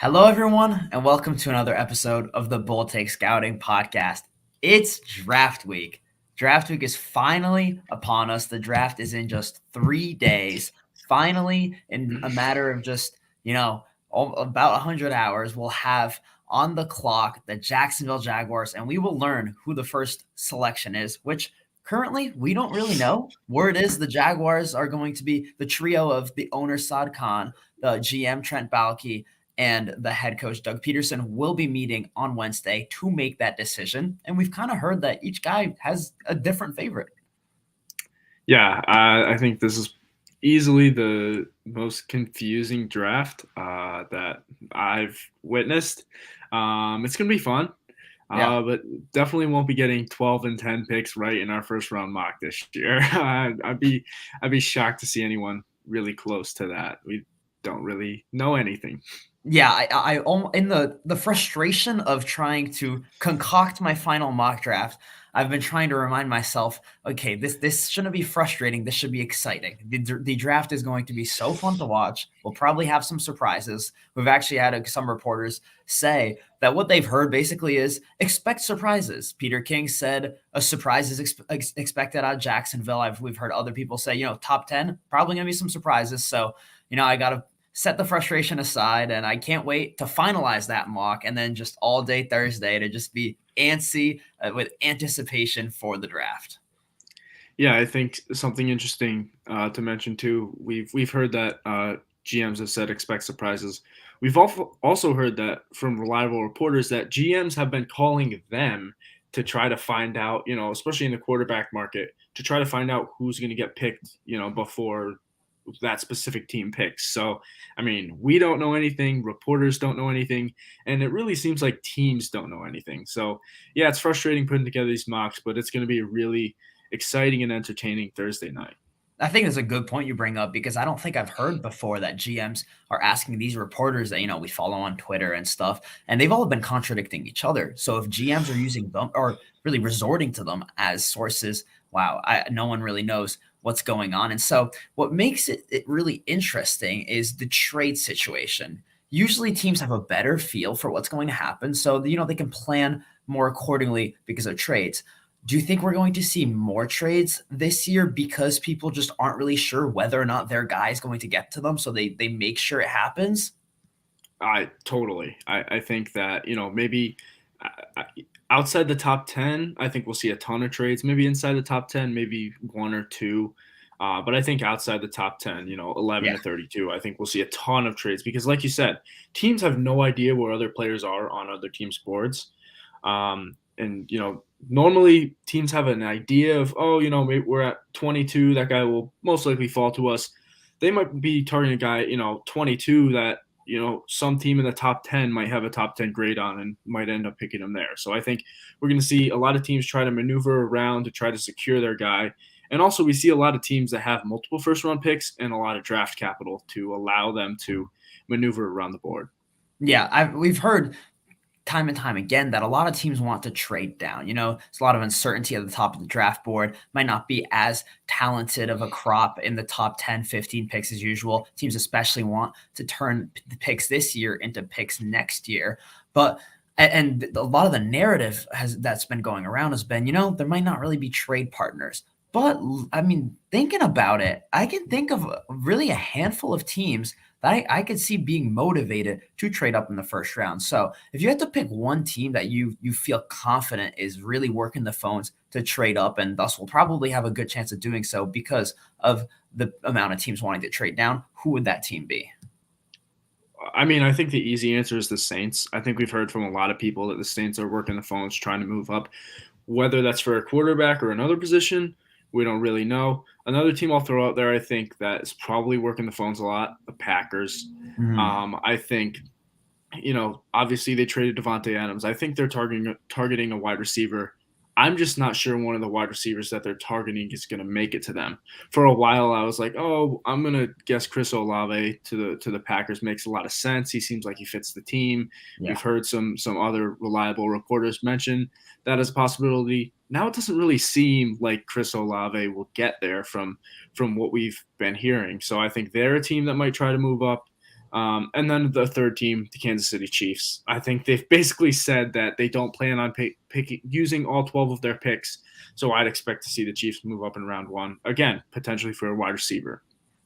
Hello, everyone, and welcome to another episode of the Bull Take Scouting podcast. It's draft week. Draft week is finally upon us. The draft is in just 3 days. Finally, in a matter of just, about 100 hours, we'll have on the clock the Jacksonville Jaguars, and we will learn who the first selection is, which currently we don't really know. Word is the Jaguars are going to be the trio of the owner, Saad Khan, the GM, Trent Baalke, and the head coach, Doug Peterson, will be meeting on Wednesday to make that decision. And we've kind of heard that each guy has a different favorite. Yeah, I think this is easily the most confusing draft that I've witnessed. It's gonna be fun, Yeah. but definitely won't be getting 12 and 10 picks right in our first round mock this year. I'd be shocked to see anyone really close to that. We don't really know anything. Yeah, in the frustration of trying to concoct my final mock draft, I've been trying to remind myself, okay, this shouldn't be frustrating. This should be exciting. The draft is going to be so fun to watch. We'll probably have some surprises. We've actually had some reporters say that what they've heard basically is expect surprises. Peter King said a surprise is expected out of Jacksonville. We've heard other people say, top 10, probably going to be some surprises. So, I got to set the frustration aside, and I can't wait to finalize that mock and then just all day Thursday to just be antsy with anticipation for the draft. Yeah, I think something interesting to mention too. We've heard that GMs have said expect surprises. We've also heard that from reliable reporters that GMs have been calling them to try to find out, especially in the quarterback market, to try to find out who's going to get picked, before that specific team picks. So, I mean, we don't know anything, reporters don't know anything, and it really seems like teams don't know anything. So, yeah, it's frustrating putting together these mocks, but it's going to be a really exciting and entertaining Thursday night. I think it's a good point you bring up because I don't think I've heard before that GMs are asking these reporters that, we follow on Twitter and stuff, and they've all been contradicting each other. So if GMs are using them or really resorting to them as sources, wow, no one really knows what's going on. And so what makes it really interesting is the trade situation. Usually teams have a better feel for what's going to happen. So, they can plan more accordingly because of trades. Do you think we're going to see more trades this year because people just aren't really sure whether or not their guy is going to get to them, so they make sure it happens? I totally. I think that, maybe outside the top 10, I think we'll see a ton of trades. Maybe inside the top 10, maybe one or two. But I think outside the top 10, 11 Yeah. to 32, I think we'll see a ton of trades because, like you said, teams have no idea where other players are on other teams' boards. And, normally teams have an idea of, oh, maybe we're at 22. That guy will most likely fall to us. They might be targeting a guy, 22 that, some team in the top 10 might have a top 10 grade on and might end up picking him there. So I think we're going to see a lot of teams try to maneuver around to try to secure their guy. And also, we see a lot of teams that have multiple first round picks and a lot of draft capital to allow them to maneuver around the board. Yeah, we've heard time and time again that a lot of teams want to trade down. There's a lot of uncertainty at the top of the draft board. Might not be as talented of a crop in the top 10, 15 picks as usual. Teams especially want to turn the picks this year into picks next year. But and a lot of the narrative that's been going around has been, there might not really be trade partners. But I mean, thinking about it, I can think of really a handful of teams that I could see being motivated to trade up in the first round. So if you had to pick one team that you feel confident is really working the phones to trade up and thus will probably have a good chance of doing so because of the amount of teams wanting to trade down, who would that team be? I mean, I think the easy answer is the Saints. I think we've heard from a lot of people that the Saints are working the phones trying to move up. Whether that's for a quarterback or another position, we don't really know. Another team I'll throw out there, I think, that is probably working the phones a lot, the Packers. Mm, I think, obviously they traded Devontae Adams. I think they're targeting a wide receiver. I'm just not sure one of the wide receivers that they're targeting is going to make it to them. For a while, I was like, oh, I'm going to guess Chris Olave to the Packers makes a lot of sense. He seems like he fits the team. yeah. We've heard some other reliable reporters mention that as a possibility. Now it doesn't really seem like Chris Olave will get there from what we've been hearing. So I think they're a team that might try to move up. And then the third team, the Kansas City Chiefs. I think they've basically said that they don't plan on using all 12 of their picks. So I'd expect to see the Chiefs move up in round one, again, potentially for a wide receiver.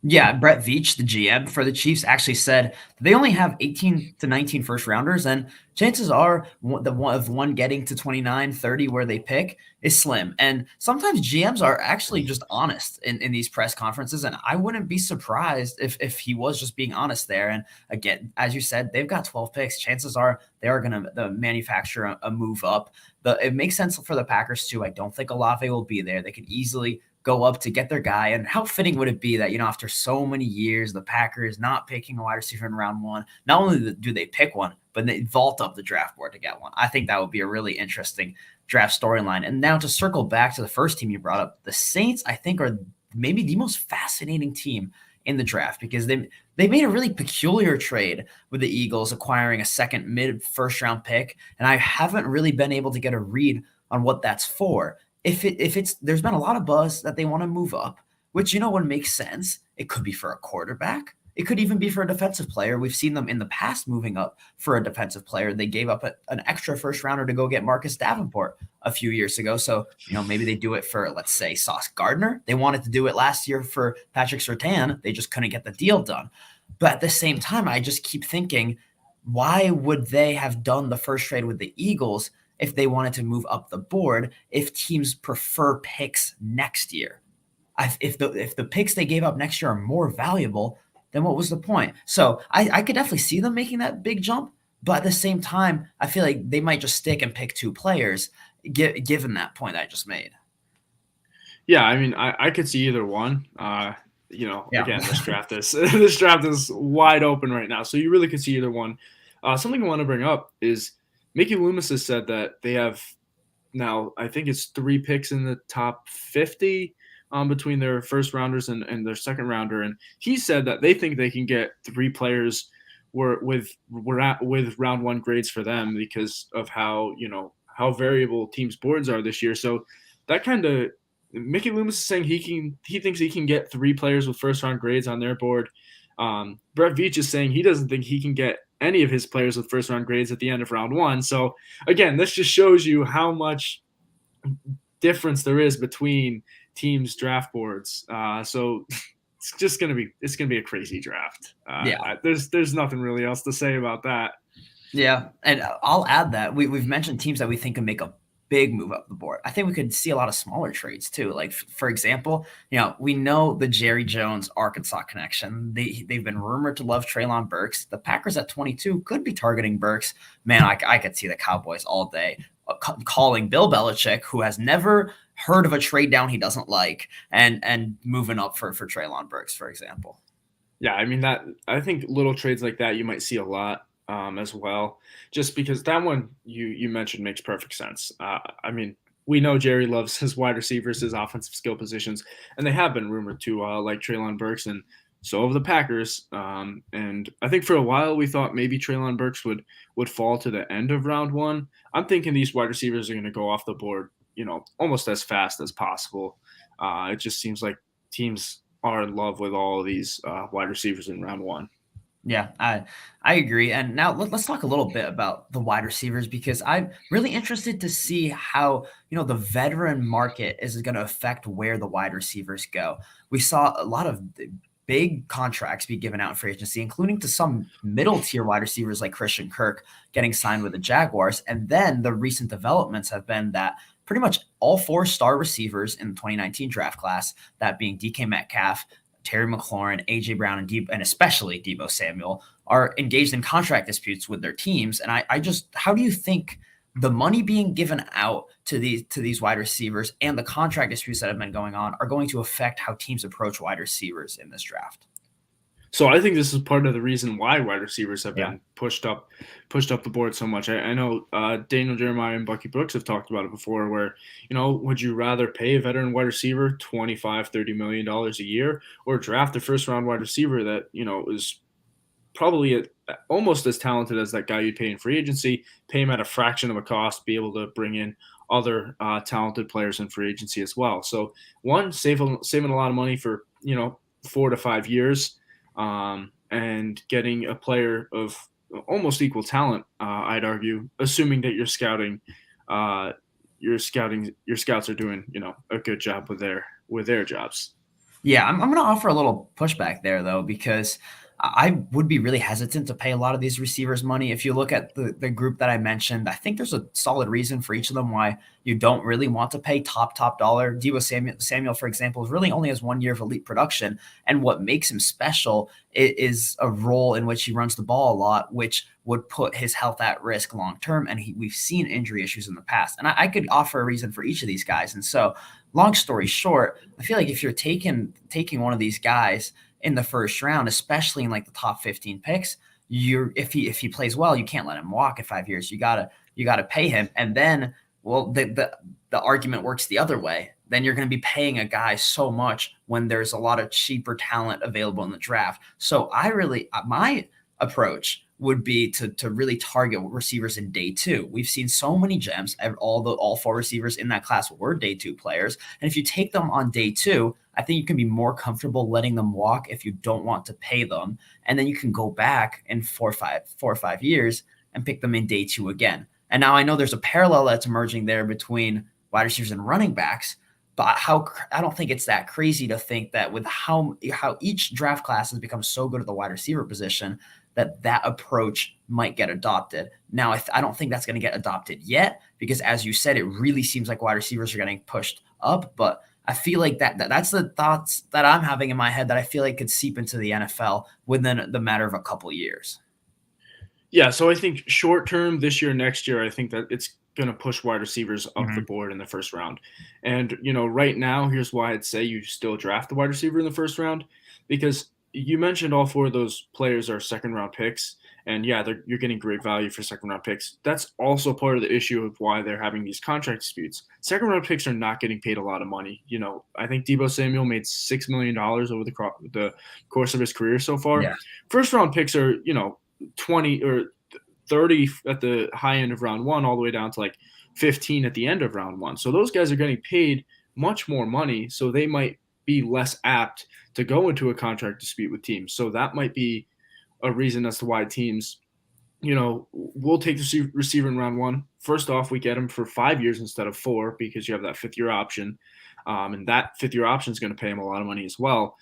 Yeah, Brett Veach, the GM for the Chiefs, actually said they only have 18 to 19 first rounders, and chances are one getting to 29, 30 where they pick is slim. And sometimes GMs are actually just honest in these press conferences, and I wouldn't be surprised if he was just being honest there. And again, as you said, they've got 12 picks. Chances are they are going to manufacture a move up. It makes sense for the Packers too. I don't think Olave will be there. They could easily go up to get their guy. And how fitting would it be that, after so many years, the Packers not picking a wide receiver in round one, not only do they pick one, but they vault up the draft board to get one. I think that would be a really interesting draft storyline. And now to circle back to the first team you brought up, the Saints, I think, are maybe the most fascinating team in the draft because they made a really peculiar trade with the Eagles, acquiring a second mid-first round pick. And I haven't really been able to get a read on what that's for. If it's there's been a lot of buzz that they want to move up, which would make sense. It could be for a quarterback. It could even be for a defensive player. We've seen them in the past moving up for a defensive player. They gave up an extra first rounder to go get Marcus Davenport a few years ago. So, maybe they do it for, let's say, Sauce Gardner. They wanted to do it last year for Patrick Surtain. They just couldn't get the deal done. But at the same time, I just keep thinking, why would they have done the first trade with the Eagles if they wanted to move up the board, if teams prefer picks next year? If the picks they gave up next year are more valuable, then what was the point? So I could definitely see them making that big jump, but at the same time, I feel like they might just stick and pick two players, given that point that I just made. Yeah, I mean, I could see either one. Again, this draft is wide open right now, so you really could see either one. Something I want to bring up is Mickey Loomis has said that they have now, I think it's 3 picks in the top 50 between their first rounders and their second rounder. And he said that they think they can get 3 players with round one grades for them because of how variable teams' boards are this year. So that kind of Mickey Loomis is saying he thinks he can get 3 players with first round grades on their board. Brett Veach is saying he doesn't think he can get any of his players with first round grades at the end of round one. So again, this just shows you how much difference there is between teams' draft boards. So it's going to be a crazy draft. There's nothing really else to say about that. Yeah. And I'll add that we've mentioned teams that we think can make a big move up the board. I think we could see a lot of smaller trades too. Like, for example, we know the Jerry Jones Arkansas connection. They've been rumored to love Treylon Burks. The Packers at 22 could be targeting Burks. Man, I could see the Cowboys all day calling Bill Belichick, who has never heard of a trade down he doesn't like, and moving up for Treylon Burks, for example. Yeah, I mean, I think little trades like that you might see a lot. As well, just because that one you mentioned makes perfect sense. I mean, we know Jerry loves his wide receivers, his offensive skill positions, and they have been rumored to like Treylon Burks, and so have the Packers. And I think for a while we thought maybe Treylon Burks would fall to the end of round one. I'm thinking these wide receivers are going to go off the board, almost as fast as possible. It just seems like teams are in love with all of these wide receivers in round one. Yeah, I agree. And now let's talk a little bit about the wide receivers, because I'm really interested to see how, the veteran market is going to affect where the wide receivers go. We saw a lot of big contracts be given out in free agency, including to some middle tier wide receivers like Christian Kirk getting signed with the Jaguars. And then the recent developments have been that pretty much all 4 star receivers in the 2019 draft class, that being DK Metcalf, Terry McLaurin, A.J. Brown, and especially Deebo Samuel, are engaged in contract disputes with their teams. And I just, how do you think the money being given out to these wide receivers and the contract disputes that have been going on are going to affect how teams approach wide receivers in this draft? So I think this is part of the reason why wide receivers have been pushed up the board so much. I know Daniel Jeremiah and Bucky Brooks have talked about it before, where, would you rather pay a veteran wide receiver $25-30 million a year, or draft a first round wide receiver that, is probably almost as talented as that guy you'd pay in free agency, pay him at a fraction of a cost, be able to bring in other talented players in free agency as well. So one, saving a lot of money for, 4 to 5 years. and getting a player of almost equal talent, I'd argue, assuming that uh, your scouts are doing, a good job with their jobs. Yeah, I'm going to offer a little pushback there, though, because I would be really hesitant to pay a lot of these receivers money. If you look at the group that I mentioned, I think there's a solid reason for each of them why you don't really want to pay top dollar. Deebo Samuel, for example, really only has 1 year of elite production. And what makes him special is a role in which he runs the ball a lot, which would put his health at risk long term. And we've seen injury issues in the past. And I could offer a reason for each of these guys. And so, long story short, I feel like if you're taking one of these guys in the first round, especially in like the top 15 picks, if he plays well, you can't let him walk at 5 years. You gotta pay him. And then, well, the argument works the other way. Then you're going to be paying a guy so much when there's a lot of cheaper talent available in the draft. So my approach would be to really target receivers in day two. We've seen so many gems. All four receivers in that class were day two players. And if you take them on day two, I think you can be more comfortable letting them walk if you don't want to pay them. And then you can go back in 4 or 5 years and pick them in day two again. And now I know there's a parallel that's emerging there between wide receivers and running backs, but I don't think it's that crazy to think that with how each draft class has become so good at the wide receiver position, that approach might get adopted. Now, I don't think that's going to get adopted yet because, as you said, it really seems like wide receivers are getting pushed up. But I feel like that's the thoughts that I'm having in my head that I feel like could seep into the NFL within the matter of a couple years. Yeah, so I think short term, this year, next year, I think that it's going to push wide receivers up the board in the first round. And, right now, here's why I'd say you still draft the wide receiver in the first round, because you mentioned all four of those players are second round picks. And yeah, you're getting great value for second round picks. That's also part of the issue of why they're having these contract disputes. Second round picks are not getting paid a lot of money. I think Deebo Samuel made $6 million over the course of his career so far. Yeah. First round picks are, 20 or 30 at the high end of round one, all the way down to like 15 at the end of round one. So those guys are getting paid much more money. So they might be less apt to go into a contract dispute with teams. So that might be a reason as to why teams, we'll take the receiver in round one. First off, we get him for 5 years instead of 4 because you have that fifth year option. And that fifth year option is going to pay him a lot of money as well.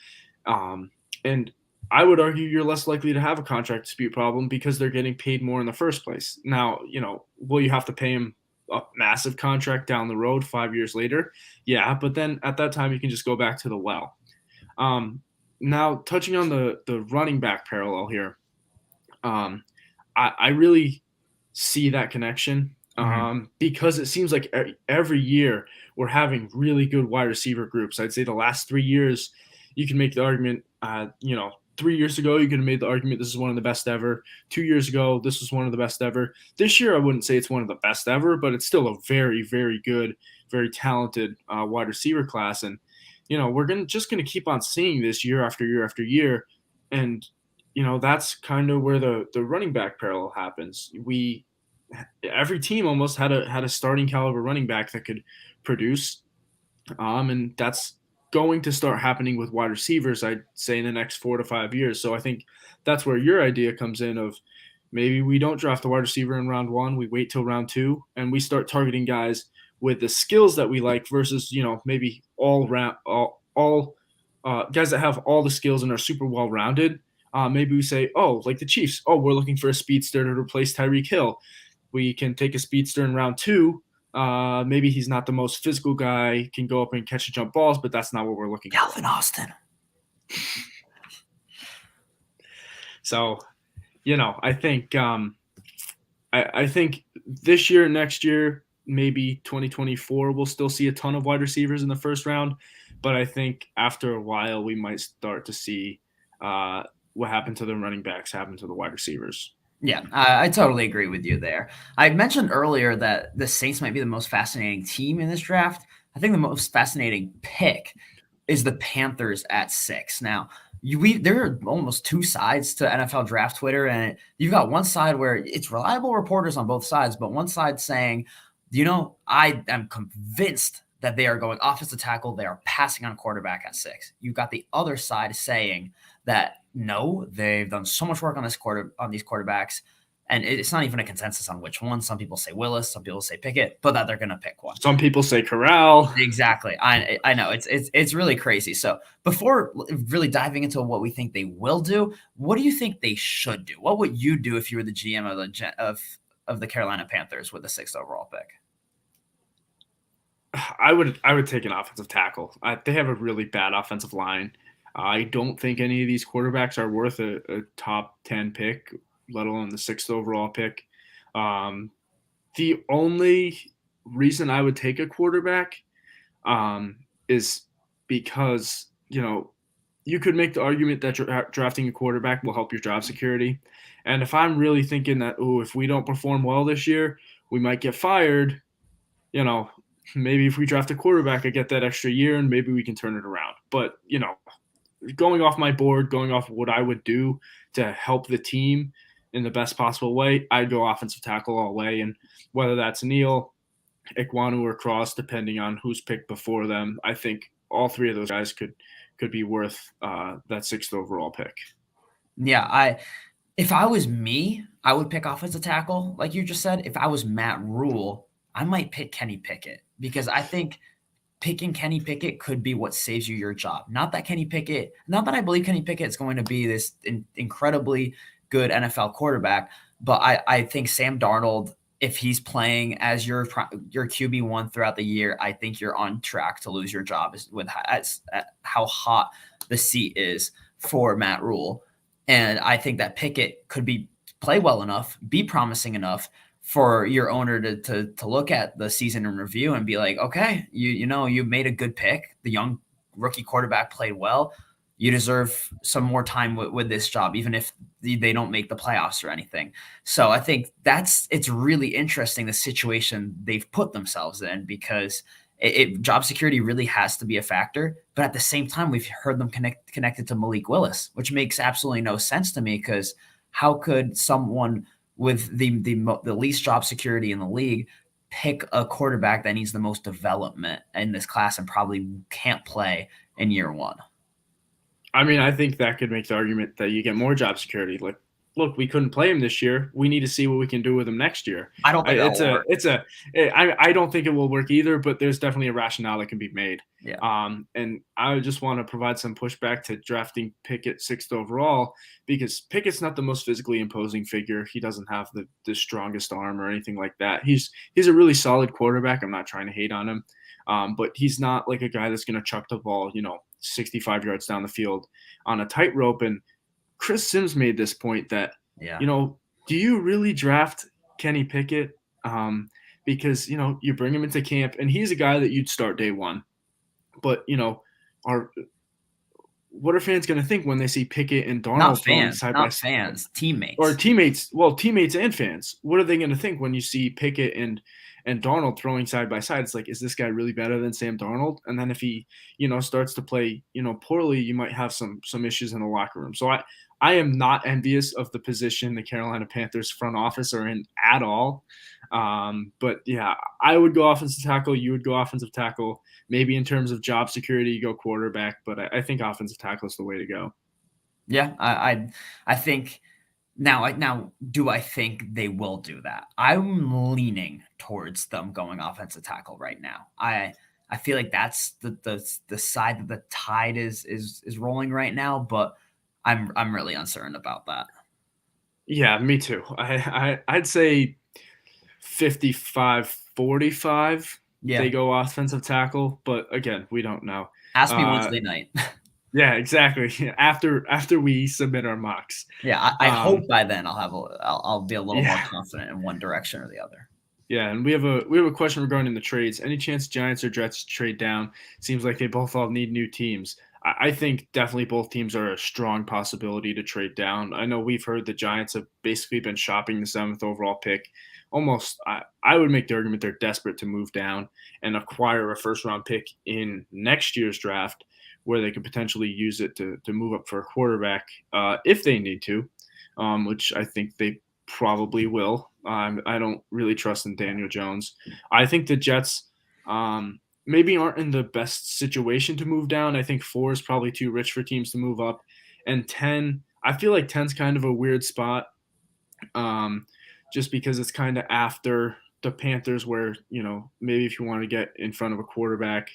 And I would argue you're less likely to have a contract dispute problem because they're getting paid more in the first place. Now, will you have to pay him a massive contract down the road 5 years later? Yeah, but then at that time you can just go back to the well. Now, touching on the running back parallel here, I really see that connection because it seems like every year we're having really good wide receiver groups. I'd say the last 3 years you can make the argument, 3 years ago, you could have made the argument this is one of the best ever. 2 years ago, this was one of the best ever. This year, I wouldn't say it's one of the best ever, but it's still a very, very good, very talented wide receiver class. And, we're just going to keep on seeing this year after year after year. And, that's kind of where the running back parallel happens. Every team almost had a starting caliber running back that could produce. And that's going to start happening with wide receivers, I'd say, in the next 4 to 5 years. So I think that's where your idea comes in of maybe we don't draft a wide receiver in round one, we wait till round 2, and we start targeting guys with the skills that we like versus, maybe all guys that have all the skills and are super well-rounded. Maybe we say, like the Chiefs, we're looking for a speedster to replace Tyreek Hill. We can take a speedster in round 2. Maybe he's not the most physical guy, can go up and catch and jump balls, but that's not what we're looking for. Calvin Austin. So, I think I think this year, next year, maybe 2024, we'll still see a ton of wide receivers in the first round. But I think after a while, we might start to see what happened to the running backs happen to the wide receivers. Yeah, I totally agree with you there. I mentioned earlier that the Saints might be the most fascinating team in this draft. I think the most fascinating pick is the Panthers at 6. Now, there are almost two sides to NFL draft Twitter, and you've got one side where it's reliable reporters on both sides, but one side saying, I am convinced that they are going offensive tackle. They are passing on quarterback at 6. You've got the other side saying that no, they've done so much work on these quarterbacks, and it's not even a consensus on which one. Some people say Willis, some people say Pickett, but that they're going to pick one. Some people say Corral. Exactly. I know it's really crazy. So before really diving into what we think they will do, what do you think they should do? What would you do if you were the GM of the Carolina Panthers with the 6th overall pick? I would take an offensive tackle. They have a really bad offensive line. I don't think any of these quarterbacks are worth a top 10 pick, let alone the 6th overall pick. The only reason I would take a quarterback is because, you could make the argument that drafting a quarterback will help your job security. And if I'm really thinking that, if we don't perform well this year, we might get fired, maybe if we draft a quarterback, I get that extra year and maybe we can turn it around. But, going off my board, going off what I would do to help the team in the best possible way, I'd go offensive tackle all the way. And whether that's Neal, Ikwonu, or Cross, depending on who's picked before them, I think all three of those guys could be worth that 6th overall pick. Yeah, if I was me, I would pick offensive tackle, like you just said. If I was Matt Rule, I might pick Kenny Pickett because I think picking Kenny Pickett could be what saves you your job. Not that I believe Kenny Pickett is going to be this incredibly good NFL quarterback, but I think Sam Darnold, if he's playing as your QB1 throughout the year, I think you're on track to lose your job with how hot the seat is for Matt Rule. And I think that Pickett could play well enough, be promising enough for your owner to look at the season in review and be like, okay, you made a good pick. The young rookie quarterback played well. You deserve some more time with this job, even if they don't make the playoffs or anything. So I think it's really interesting, the situation they've put themselves in, because job security really has to be a factor. But at the same time, we've heard them connected to Malik Willis, which makes absolutely no sense to me, because how could someone with the least job security in the league pick a quarterback that needs the most development in this class and probably can't play in year one? I mean, I think that could make the argument that you get more job security. Like, look, we couldn't play him this year. We need to see what we can do with him next year. I don't think I don't think it will work either, but there's definitely a rationale that can be made. Yeah. And I just want to provide some pushback to drafting Pickett 6th overall, because Pickett's not the most physically imposing figure. He doesn't have the strongest arm or anything like that. He's a really solid quarterback. I'm not trying to hate on him. But he's not like a guy that's going to chuck the ball, 65 yards down the field on a tightrope. And Chris Sims made this point that, do you really draft Kenny Pickett? Because, you bring him into camp and he's a guy that you'd start day one. But, what are fans going to think when they see Pickett and Darnold throwing side by side? Fans, teammates. Or teammates. Well, teammates and fans. What are they going to think when you see Pickett and Darnold throwing side by side? It's like, is this guy really better than Sam Darnold? And then if he, starts to play, poorly, you might have some issues in the locker room. So I am not envious of the position the Carolina Panthers front office are in at all. But yeah, I would go offensive tackle. You would go offensive tackle. Maybe in terms of job security, you go quarterback. But I think offensive tackle is the way to go. Yeah, I think. Now, do I think they will do that? I'm leaning towards them going offensive tackle right now. I feel like that's the side that the tide is rolling right now, but I'm really uncertain about that. Yeah, me too. I'd say 55-45. Yeah. They go offensive tackle, but again, we don't know. Ask me Wednesday night. Yeah, exactly. After we submit our mocks. Yeah, I hope by then I'll be a little more confident in one direction or the other. Yeah, and we have a question regarding the trades. Any chance Giants or Jets trade down? Seems like they both all need new teams. I think definitely both teams are a strong possibility to trade down. I know we've heard the Giants have basically been shopping the 7th overall pick. Almost, I would make the argument they're desperate to move down and acquire a first-round pick in next year's draft, where they could potentially use it to move up for a quarterback if they need to, which I think they probably will. I don't really trust in Daniel Jones. I think the Jets maybe aren't in the best situation to move down. I think 4 is probably too rich for teams to move up. And 10, I feel like 10's kind of a weird spot, just because it's kind of after the Panthers, where maybe if you want to get in front of a quarterback.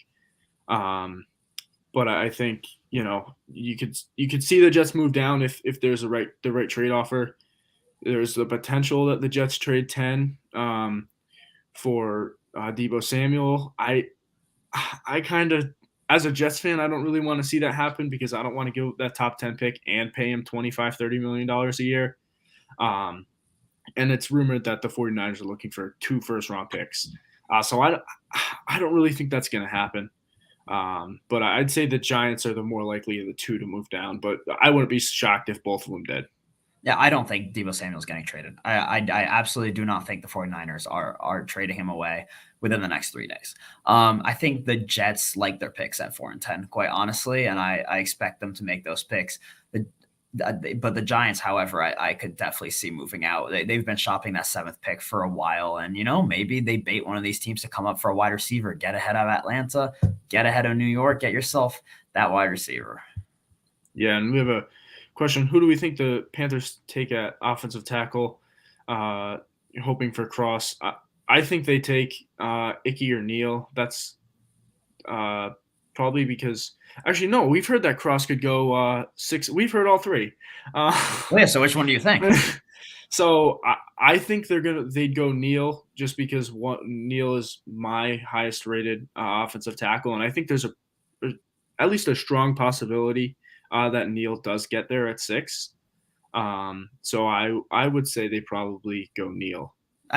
But I think you could see the Jets move down if there's the right trade offer. There's the potential that the Jets trade 10 for Deebo Samuel. I kind of, as a Jets fan, I don't really want to see that happen because I don't want to give that top 10 pick and pay him $25-30 million a year. And it's rumored that the 49ers are looking for 2 first-round picks. So I don't really think that's going to happen. But I'd say the Giants are the more likely of the 2 to move down. But I wouldn't be shocked if both of them did. Yeah, I don't think Deebo Samuel's getting traded. I absolutely do not think the 49ers are trading him away within the next 3 days. I think the Jets like their picks at 4 and 10, quite honestly, and I expect them to make those picks. But the Giants, however, I could definitely see moving out. They've been shopping that 7th pick for a while, and maybe they bait one of these teams to come up for a wide receiver, get ahead of Atlanta, get ahead of New York, get yourself that wide receiver. Yeah, and we have a question. Who do we think the Panthers take at offensive tackle? Hoping for Cross. I think they take Icky or Neal. That's probably because – actually, no, we've heard that Cross could go 6 – we've heard all 3. Yeah, so which one do you think? So I think they'd go Neal just because Neal is my highest rated offensive tackle, and I think there's at least a strong possibility that Neal does get there at 6. So I would say they probably go Neal.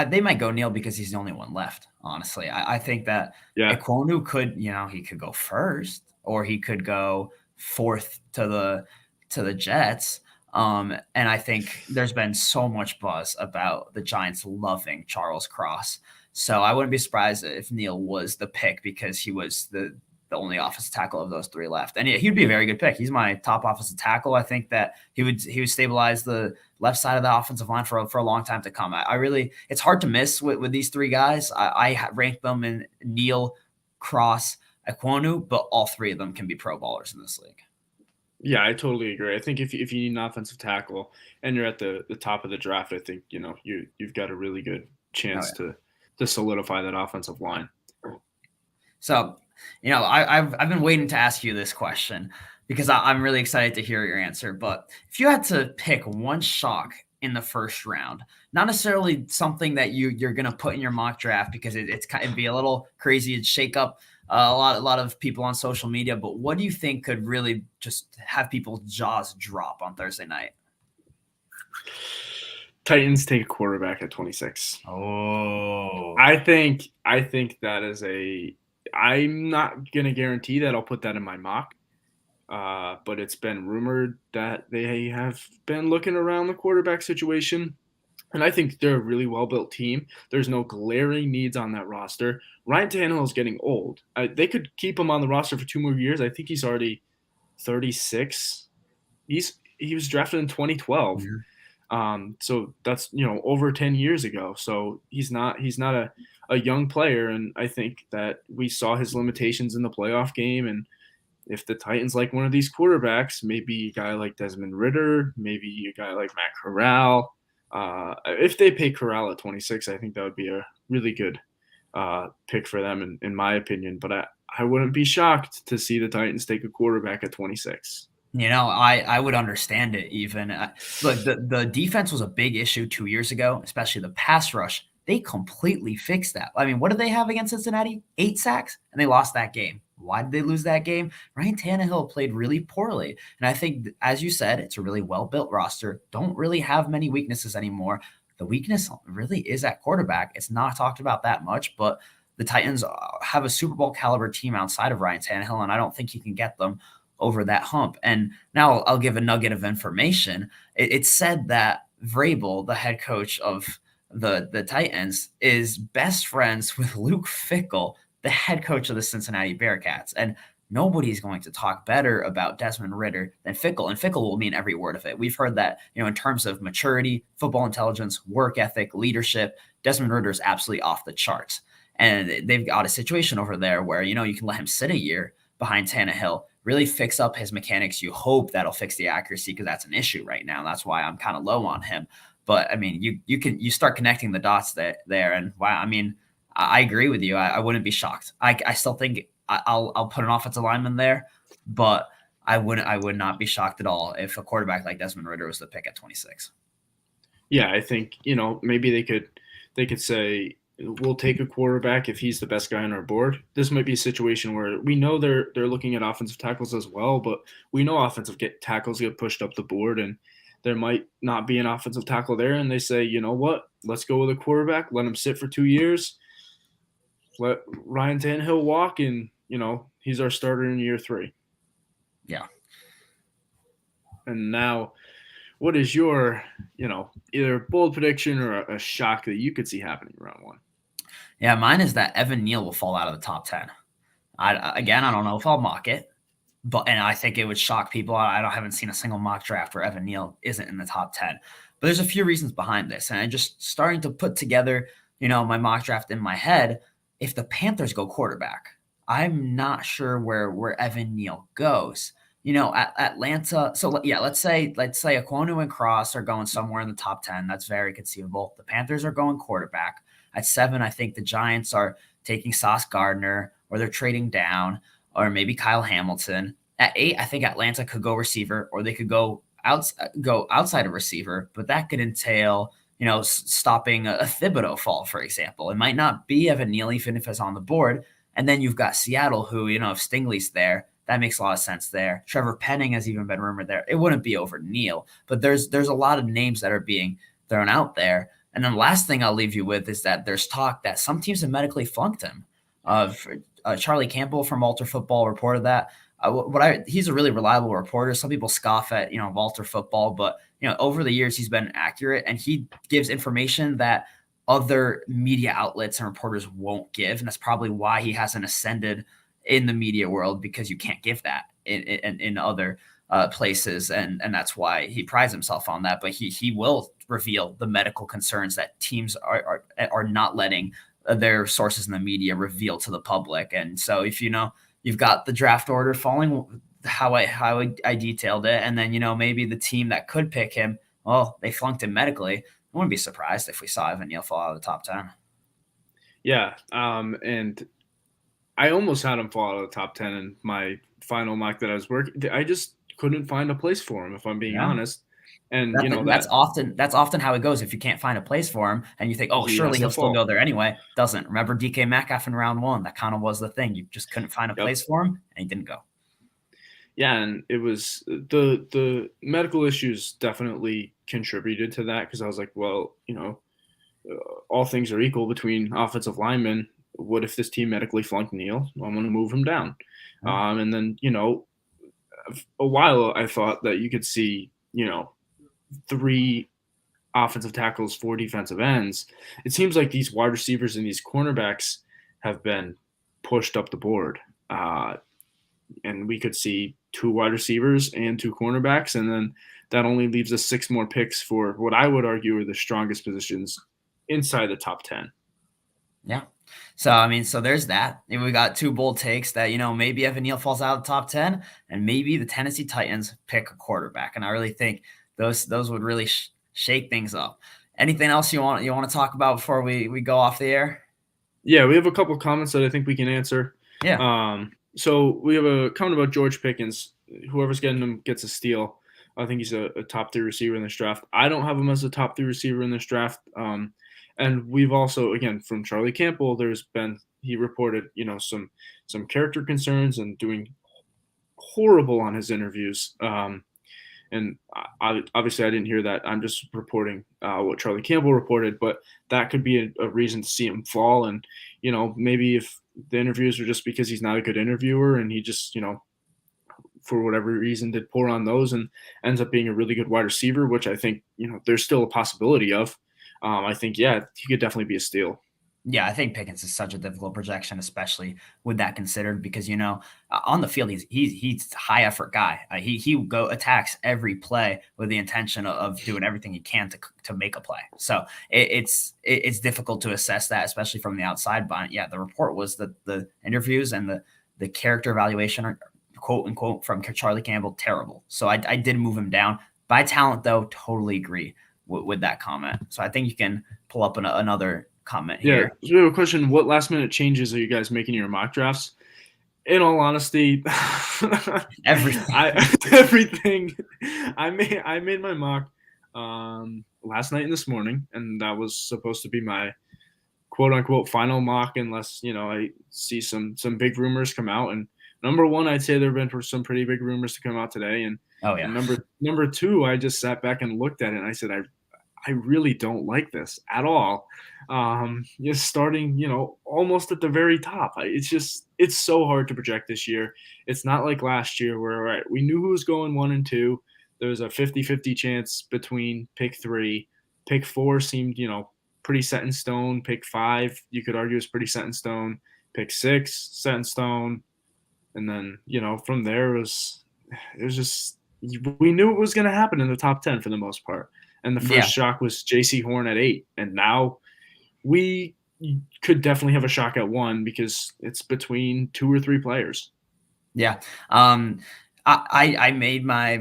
They might go Neal because he's the only one left, honestly. I think that Ekwonu could, he could go first, or he could go 4th to the Jets. And I think there's been so much buzz about the Giants loving Charles Cross. So I wouldn't be surprised if Neal was the pick because he was the only offensive tackle of those 3 left. And he'd be a very good pick. He's my top offensive tackle. I think that he would stabilize the left side of the offensive line for a long time to come. It's hard to miss with these 3 guys. I rank them in Neal, Cross, Ekwonu, but all 3 of them can be pro ballers in this league. Yeah, I totally agree. I think if you need an offensive tackle and you're at the top of the draft, I think you've got a really good chance to solidify that offensive line. So, I've been waiting to ask you this question because I'm really excited to hear your answer. But if you had to pick one shock in the first round, not necessarily something that you're going to put in your mock draft because it'd be a little crazy, it'd shake up a lot of people on social media, but what do you think could really just have people's jaws drop on Thursday night? Titans take a quarterback at 26. Oh, I think that is I'm not going to guarantee that I'll put that in my mock, but it's been rumored that they have been looking around the quarterback situation, and I think they're a really well-built team. There's no glaring needs on that roster. Ryan Tannehill is getting old. They could keep him on the roster for 2 more years. I think he's already 36. He was drafted in 2012. So that's over 10 years ago. So he's not a young player, and I think that we saw his limitations in the playoff game. And if the Titans like one of these quarterbacks, maybe a guy like Desmond Ridder, maybe a guy like Matt Corral. If they pay Corral at 26, I think that would be a really good pick for them, in my opinion. But I wouldn't be shocked to see the Titans take a quarterback at 26. I would understand it even. Look, the defense was a big issue 2 years ago, especially the pass rush. They completely fixed that. I mean, what did they have against Cincinnati? 8 sacks, and they lost that game. Why did they lose that game? Ryan Tannehill played really poorly. And I think, as you said, it's a really well-built roster. Don't really have many weaknesses anymore. The weakness really is at quarterback. It's not talked about that much, but the Titans have a Super Bowl caliber team outside of Ryan Tannehill, and I don't think he can get them over that hump. And now I'll give a nugget of information. It's said that Vrabel, the head coach of the Titans, is best friends with Luke Fickell, the head coach of the Cincinnati Bearcats. And nobody's going to talk better about Desmond Ridder than Fickell, and Fickell will mean every word of it. We've heard that, in terms of maturity, football intelligence, work ethic, leadership, Desmond Ridder is absolutely off the charts. And they've got a situation over there where, you can let him sit a year behind Tannehill, really fix up his mechanics. You hope that'll fix the accuracy because that's an issue right now. That's why I'm kind of low on him. But I mean, you start connecting the dots there, and wow, I mean, I agree with you. I wouldn't be shocked. I still think I'll put an offensive lineman there, but I would not be shocked at all if a quarterback like Desmond Ridder was the pick at 26. Yeah, I think, maybe they could say we'll take a quarterback if he's the best guy on our board. This might be a situation where we know they're looking at offensive tackles as well, but we know tackles get pushed up the board, and there might not be an offensive tackle there, and they say, you know what, let's go with a quarterback, let him sit for 2 years, let Ryan Tannehill walk, and he's our starter in year 3. Yeah. And now, what is your, either bold prediction or a shock that you could see happening in round 1? Yeah, mine is that Evan Neal will fall out of the top 10. I don't know if I'll mock it, and I think it would shock people. I haven't seen a single mock draft where Evan Neal isn't in the top 10. But there's a few reasons behind this, and I'm just starting to put together, my mock draft in my head. If the Panthers go quarterback, I'm not sure where Evan Neal goes. At Atlanta. So yeah, let's say Aquanu and Cross are going somewhere in the top 10. That's very conceivable. The Panthers are going quarterback. At 7, I think the Giants are taking Sauce Gardner, or they're trading down, or maybe Kyle Hamilton. At 8, I think Atlanta could go receiver, or they could go outside of receiver, but that could entail, stopping a Thibodeau fall, for example. It might not be Evan Neal, even if it's on the board. And then you've got Seattle, who, if Stingley's there, that makes a lot of sense there. Trevor Penning has even been rumored there. It wouldn't be over Neal, but there's a lot of names that are being thrown out there. And then the last thing I'll leave you with is that there's talk that some teams have medically flunked him. Charlie Campbell from Walter Football reported that. He's a really reliable reporter. Some people scoff at Walter Football, but over the years he's been accurate, and he gives information that other media outlets and reporters won't give, and that's probably why he hasn't ascended in the media world, because you can't give that in other places, and that's why he prides himself on that. But he will reveal the medical concerns that teams are not letting their sources in the media reveal to the public. And so if you've got the draft order falling how I detailed it, and then maybe the team that could pick him, well, they flunked him medically. I wouldn't be surprised if we saw Evan Neal fall out of the top 10. Yeah, and I almost had him fall out of the top 10 in my final mock that I was working. I just couldn't find a place for him, if I'm being honest. And that's often how it goes. If you can't find a place for him, and you think, oh, surely he'll still go there anyway, doesn't. Remember DK Metcalf in round 1? That kind of was the thing. You just couldn't find a place for him, and he didn't go. Yeah, and it was the medical issues definitely contributed to that, because I was like, well, all things are equal between offensive linemen. What if this team medically flunked Neal? I'm going to move him down. And then, a while I thought that you could see, 3 offensive tackles, 4 defensive ends. It seems like these wide receivers and these cornerbacks have been pushed up the board. And we could see 2 wide receivers and 2 cornerbacks. And then that only leaves us 6 more picks for what I would argue are the strongest positions inside the top 10. Yeah. So there's that. And we got 2 bold takes that, maybe Evan Neal falls out of the top 10, and maybe the Tennessee Titans pick a quarterback. And I really think those would really shake things up. Anything else you want to talk about before we go off the air? Yeah, we have a couple of comments that I think we can answer. Yeah. So we have a comment about George Pickens. Whoever's getting him gets a steal. I think he's a top 3 receiver in this draft. I don't have him as a top 3 receiver in this draft. And we've also, again, from Charlie Campbell, he reported, some character concerns and doing horrible on his interviews. And obviously I didn't hear that. I'm just reporting what Charlie Campbell reported, but that could be a reason to see him fall. And, maybe if the interviews are just because he's not a good interviewer and he just, for whatever reason did poor on those and ends up being a really good wide receiver, which I think, there's still a possibility of. I think, he could definitely be a steal. Yeah, I think Pickens is such a difficult projection, especially with that considered, because on the field he's a high effort guy. He attacks every play with the intention of doing everything he can to make a play. So it's difficult to assess that, especially from the outside. But yeah, the report was that the interviews and the character evaluation quote unquote from Charlie Campbell, terrible. So I did move him down. By talent, though, totally agree with that comment. So I think you can pull up another comment Yeah. here. So we have a question. What last minute changes are you guys making in your mock drafts? In all honesty, Everything. everything. I made my mock last night and this morning, and that was supposed to be my quote unquote final mock, unless I see some big rumors come out. And number one, I'd say there have been some pretty big rumors to come out today, and Oh yeah. and number two, I just sat back and looked at it, and I said I really don't like this at all. Just starting, almost at the very top. It's so hard to project this year. It's not like last year where right, we knew who was going 1 and 2. There was a 50-50 chance between pick 3. Pick 4 seemed, pretty set in stone. Pick 5, you could argue, is pretty set in stone. Pick 6, set in stone. And then, from there it was just we knew it was going to happen in the top 10 for the most part. And the first shock was J.C. Horn at 8. And now we could definitely have a shock at 1 because it's between 2 or 3 players. Yeah. I made my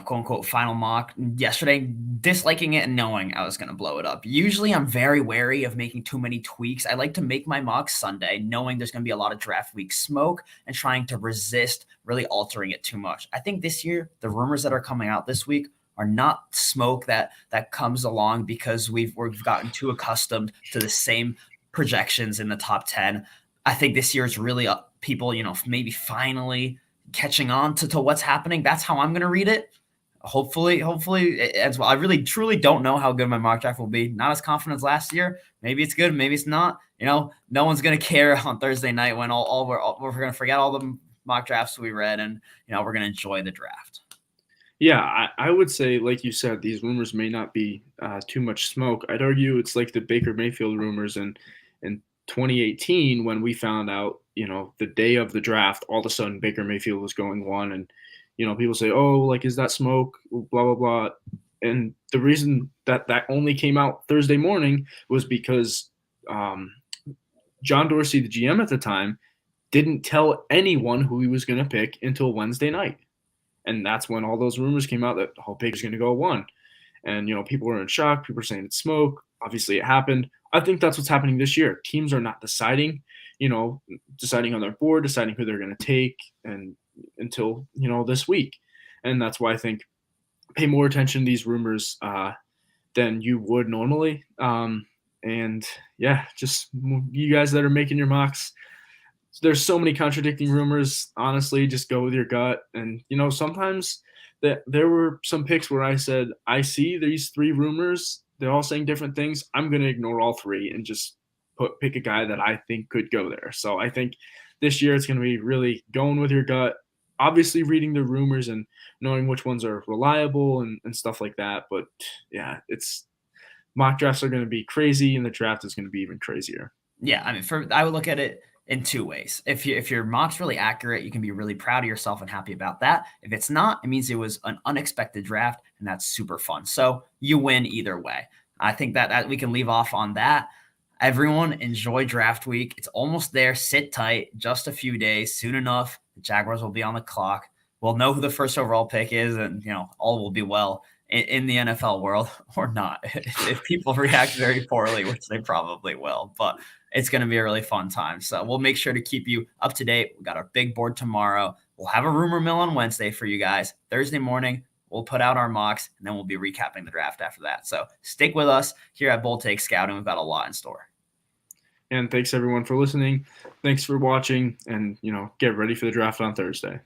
quote unquote final mock yesterday, disliking it and knowing I was going to blow it up. Usually I'm very wary of making too many tweaks. I like to make my mock Sunday knowing there's going to be a lot of draft week smoke and trying to resist really altering it too much. I think this year, the rumors that are coming out this week are not smoke that comes along because we've gotten too accustomed to the same projections in the top 10. I think this year it's really people, maybe finally catching on to what's happening. That's how I'm going to read it. Hopefully as well. I really truly don't know how good my mock draft will be. Not as confident as last year. Maybe it's good, maybe it's not. No one's going to care on Thursday night when we're going to forget all the mock drafts we read and we're going to enjoy the draft. Yeah, I would say, like you said, these rumors may not be too much smoke. I'd argue it's like the Baker Mayfield rumors in 2018 when we found out, the day of the draft, all of a sudden Baker Mayfield was going 1, and people say, oh, like, is that smoke? Blah blah blah. And the reason that only came out Thursday morning was because John Dorsey, the GM at the time, didn't tell anyone who he was going to pick until Wednesday night. And that's when all those rumors came out that Baker's going to go 1. And, people were in shock. People were saying it's smoke. Obviously, it happened. I think that's what's happening this year. Teams are not deciding on their board, deciding who they're going to take and until, this week. And that's why I think pay more attention to these rumors than you would normally. And, yeah, just you guys that are making your mocks, there's so many contradicting rumors. Honestly, just go with your gut. And, sometimes there were some picks where I said, I see these 3 rumors. They're all saying different things. I'm going to ignore all 3 and just pick a guy that I think could go there. So I think this year it's going to be really going with your gut, obviously reading the rumors and knowing which ones are reliable and stuff like that. But, yeah, mock drafts are going to be crazy, and the draft is going to be even crazier. Yeah, I mean, I would look at it in 2 ways. If your mock's really accurate, you can be really proud of yourself and happy about that. If it's not, it means it was an unexpected draft, and that's super fun. So you win either way. I think that we can leave off on that. Everyone enjoy draft week. It's almost there. Sit tight. Just a few days. Soon enough, the Jaguars will be on the clock. We'll know who the first overall pick is, and all will be well in the NFL world, or not. If people react very poorly, which they probably will, but it's going to be a really fun time. So we'll make sure to keep you up to date. We got our big board tomorrow. We'll have a rumor mill on Wednesday for you guys. Thursday morning, we'll put out our mocks, and then we'll be recapping the draft after that. So stick with us here at Bold Take Scouting. We've got a lot in store. And thanks everyone for listening. Thanks for watching, and get ready for the draft on Thursday.